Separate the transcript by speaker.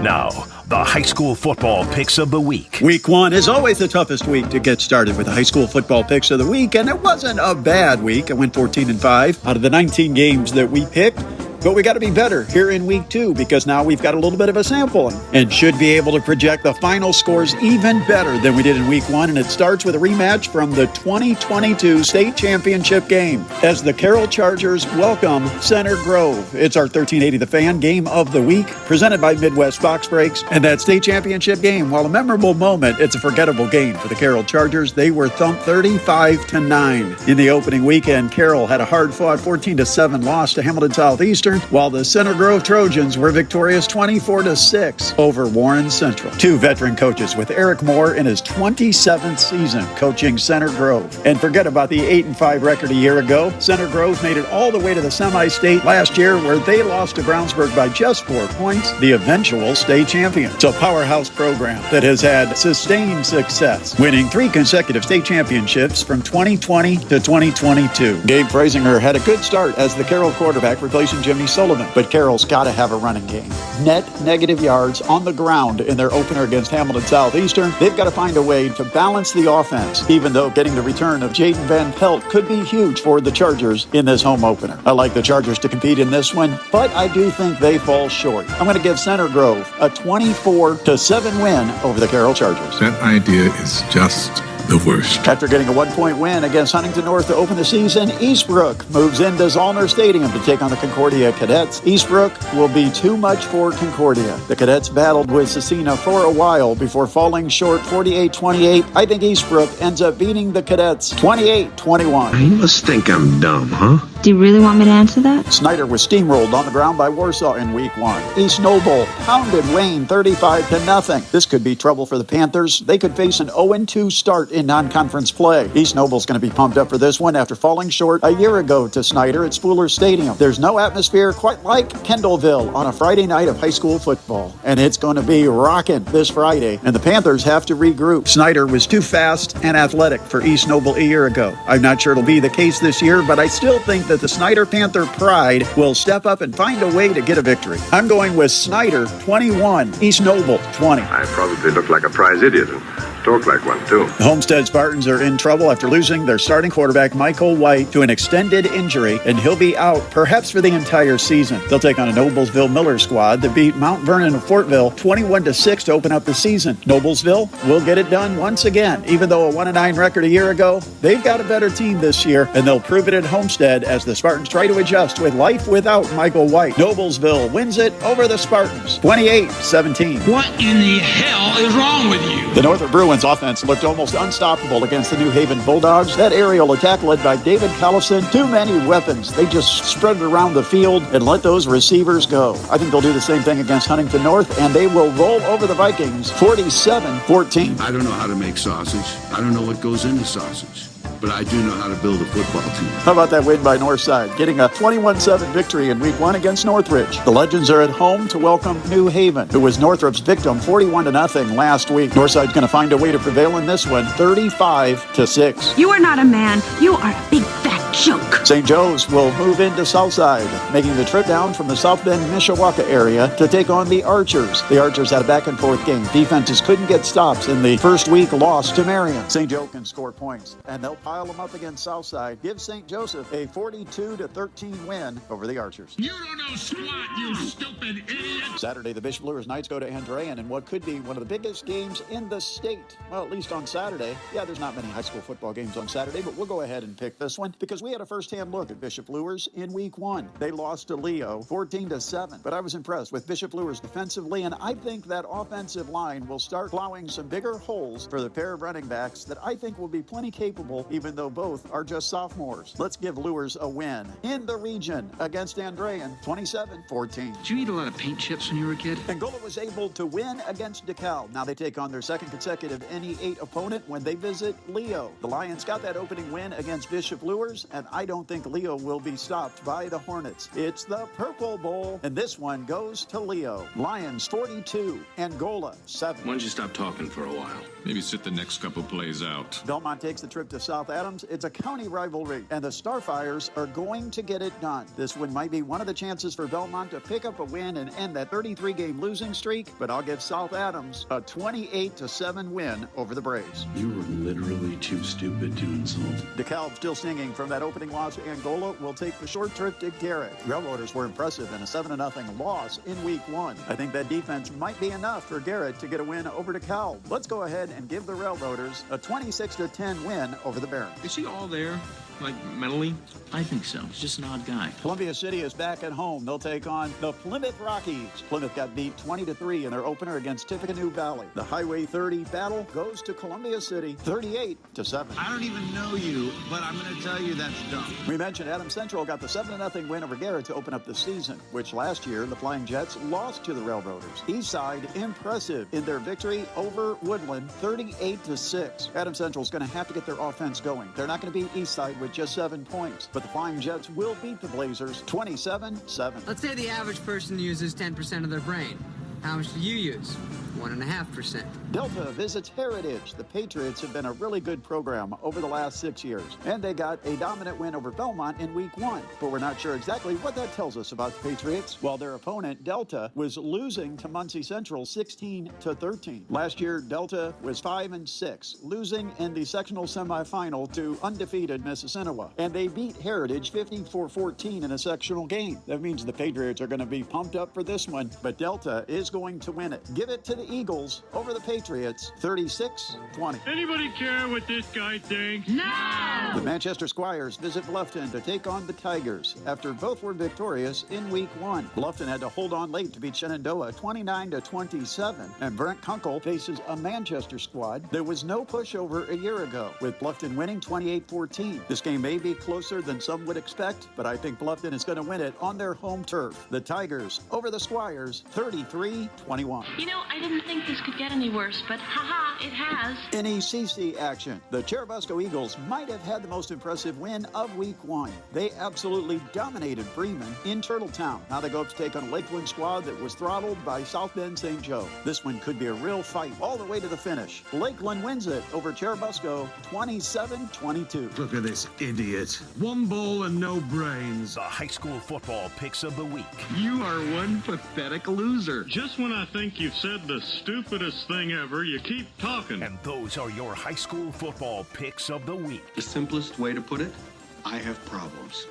Speaker 1: Now, the high school football picks of the week.
Speaker 2: Week 1 is always the toughest week to get started with the high school football picks of the week, and it wasn't a bad week. I went 14-5 out of the 19 games that we picked. But we got to be better here in week 2 because now we've got a little bit of a sample and should be able to project the final scores even better than we did in week 1. And it starts with a rematch from the 2022 state championship game as the Carroll Chargers welcome Center Grove. It's our 1380 The Fan game of the week presented by Midwest Box Breaks. And that state championship game, while a memorable moment, it's a forgettable game for the Carroll Chargers. They were thumped 35-9 in the opening weekend. Carroll had a hard-fought 14-7 loss to Hamilton Southeastern, while the Center Grove Trojans were victorious 24-6 over Warren Central. 2 veteran coaches with Eric Moore in his 27th season coaching Center Grove. And forget about the 8-5 record a year ago. Center Grove made it all the way to the semi-state last year where they lost to Brownsburg by just 4 points, the eventual state champion. It's a powerhouse program that has had sustained success, winning 3 consecutive state championships from 2020 to 2022. Gabe Freisinger had a good start as the Carroll quarterback, replacing Jimmy Sullivan, but Carroll's got to have a running game. Net negative yards on the ground in their opener against Hamilton Southeastern. They've got to find a way to balance the offense, even though getting the return of Jaden Van Pelt could be huge for the Chargers in this home opener. I like the Chargers to compete in this one, but I do think they fall short. I'm going to give Center Grove a 24-7 win over the Carroll Chargers.
Speaker 3: That idea is just the worst.
Speaker 2: After getting a 1-point win against Huntington North to open the season, Eastbrook moves into Zollner Stadium to take on the Concordia Cadets. Eastbrook will be too much for Concordia. The Cadets battled with Cecina for a while before falling short 48-28. I think Eastbrook ends up beating the Cadets 28-21.
Speaker 4: You must think I'm dumb, huh?
Speaker 5: Do you really want me to answer that?
Speaker 2: Snyder was steamrolled on the ground by Warsaw in week 1. East Noble pounded Wayne 35-0. This could be trouble for the Panthers. They could face an 0-2 start in non-conference play. East Noble's going to be pumped up for this one after falling short a year ago to Snyder at Spooler Stadium. There's no atmosphere quite like Kendallville on a Friday night of high school football, and it's going to be rocking this Friday, and the Panthers have to regroup. Snyder was too fast and athletic for East Noble a year ago. I'm not sure it'll be the case this year, but I still think that the Snyder Panther pride will step up and find a way to get a victory. I'm going with Snyder 21, East Noble 20.
Speaker 4: I probably look like a prize idiot and talk like one, too.
Speaker 2: The Homestead Spartans are in trouble after losing their starting quarterback, Michael White, to an extended injury, and he'll be out perhaps for the entire season. They'll take on a Noblesville Miller squad that beat Mount Vernon of Fortville 21-6 to open up the season. Noblesville will get it done once again. Even though a 1-9 record a year ago, they've got a better team this year, and they'll prove it at Homestead as the Spartans try to adjust with life without Michael White. Noblesville wins it over the Spartans, 28-17.
Speaker 6: What in the hell is wrong with you?
Speaker 2: The Northrop Bruins offense looked almost unstoppable against the New Haven Bulldogs. That aerial attack led by David Collison, too many weapons. They just spread it around the field and let those receivers go. I think they'll do the same thing against Huntington North, and they will roll over the Vikings 47-14.
Speaker 7: I don't know how to make sausage. I don't know what goes into sausage. But I do know how to build a football team.
Speaker 2: How about that win by Northside, getting a 21-7 victory in week 1 against Northridge? The Legends are at home to welcome New Haven, who was Northrop's victim 41-0 last week. Northside's going to find a way to prevail in this one, 35-6.
Speaker 5: You are not a man. You are a big fat joke.
Speaker 2: St. Joe's will move into Southside, making the trip down from the South Bend, Mishawaka area to take on the Archers. The Archers had a back-and-forth game. Defenses couldn't get stops in the first week loss to Marion. St. Joe can score points, and they'll pile them up against Southside. Give St. Joseph a 42-13 win over the Archers.
Speaker 6: You don't know squat, you stupid idiot!
Speaker 2: Saturday, the Bishop Luers Knights go to Andrean in what could be one of the biggest games in the state. Well, at least on Saturday. Yeah, there's not many high school football games on Saturday, but we'll go ahead and pick this one because we had a first-hand look at Bishop Luers in week 1. They lost to Leo 14-7, but I was impressed with Bishop Luers defensively, and I think that offensive line will start plowing some bigger holes for the pair of running backs that I think will be plenty capable, even though both are just sophomores. Let's give Luers a win in the region against Andrean, 27-14.
Speaker 6: Did you eat a lot of paint chips when you were a kid?
Speaker 2: Angola was able to win against DeKalb. Now they take on their second consecutive NE8 opponent when they visit Leo. The Lions got that opening win against Bishop Luers, and I don't think Leo will be stopped by the Hornets. It's the Purple Bowl, and this one goes to Leo. Lions 42, Angola 7.
Speaker 8: Why don't you stop talking for a while?
Speaker 3: Maybe sit the next couple plays out.
Speaker 2: Belmont takes the trip to South Adams. It's a county rivalry, and the Starfires are going to get it done. This one might be one of the chances for Belmont to pick up a win and end that 33-game losing streak, but I'll give South Adams a 28-7 win over the Braves.
Speaker 7: You were literally too stupid to insult.
Speaker 2: DeKalb, still stinging from that opening loss to Angola, will take the short trip to Garrett. Railroaders were impressive in a 7-0 loss in Week 1. I think that defense might be enough for Garrett to get a win over DeKalb. Let's go ahead and give the Railroaders a 26-10 win over the Barons.
Speaker 8: Is he all there? Like, mentally?
Speaker 6: I think so. He's just an odd guy.
Speaker 2: Columbia City is back at home. They'll take on the Plymouth Rockies. Plymouth got beat 20-3 in their opener against Tippecanoe Valley. The Highway 30 battle goes to Columbia City 38-7.
Speaker 9: I don't even know you, but I'm going to tell you that's dumb.
Speaker 2: We mentioned Adams Central got the 7-0 win over Garrett to open up the season, which last year the Flying Jets lost to the Railroaders. Eastside impressive in their victory over Woodland 38-6. Adams Central's going to have to get their offense going. They're not going to beat Eastside with just 7 points, but the Flying Jets will beat the Blazers 27-7.
Speaker 10: Let's say the average person uses 10% of their brain. How much do you use? 1.5%.
Speaker 2: Delta visits Heritage. The Patriots have been a really good program over the last 6 years, and they got a dominant win over Belmont in Week 1. But we're not sure exactly what that tells us about the Patriots, while their opponent, Delta, was losing to Muncie Central 16-13. Last year, Delta was 5-6, losing in the sectional semifinal to undefeated Mississinewa, and they beat Heritage 54-14 in a sectional game. That means the Patriots are going to be pumped up for this one, but Delta is going to win it. Give it to the Eagles over the Patriots 36-20.
Speaker 6: Anybody care what this guy thinks?
Speaker 5: No!
Speaker 2: The Manchester Squires visit Bluffton to take on the Tigers after both were victorious in Week 1. Bluffton had to hold on late to beat Shenandoah 29-27, and Brent Kunkel faces a Manchester squad there was no pushover a year ago, with Bluffton winning 28-14. This game may be closer than some would expect, but I think Bluffton is going to win it on their home turf. The Tigers over the Squires 33-21.
Speaker 5: You know, I didn't think this could get any worse, but haha, it has.
Speaker 2: In ECC action, the Cherubusco Eagles might have had the most impressive win of Week 1. They absolutely dominated Bremen in Turtletown. Now they go up to take on a Lakeland squad that was throttled by South Bend St. Joe. This one could be a real fight all the way to the finish. Lakeland wins it over Cherubusco 27-22.
Speaker 9: Look at this idiot. One ball and no brains.
Speaker 1: The high school football picks of the week.
Speaker 9: You are one pathetic loser.
Speaker 6: Just when I think you've said the stupidest thing ever, you keep talking.
Speaker 1: And those are your high school football picks of the week.
Speaker 8: The simplest way to put it, I have problems.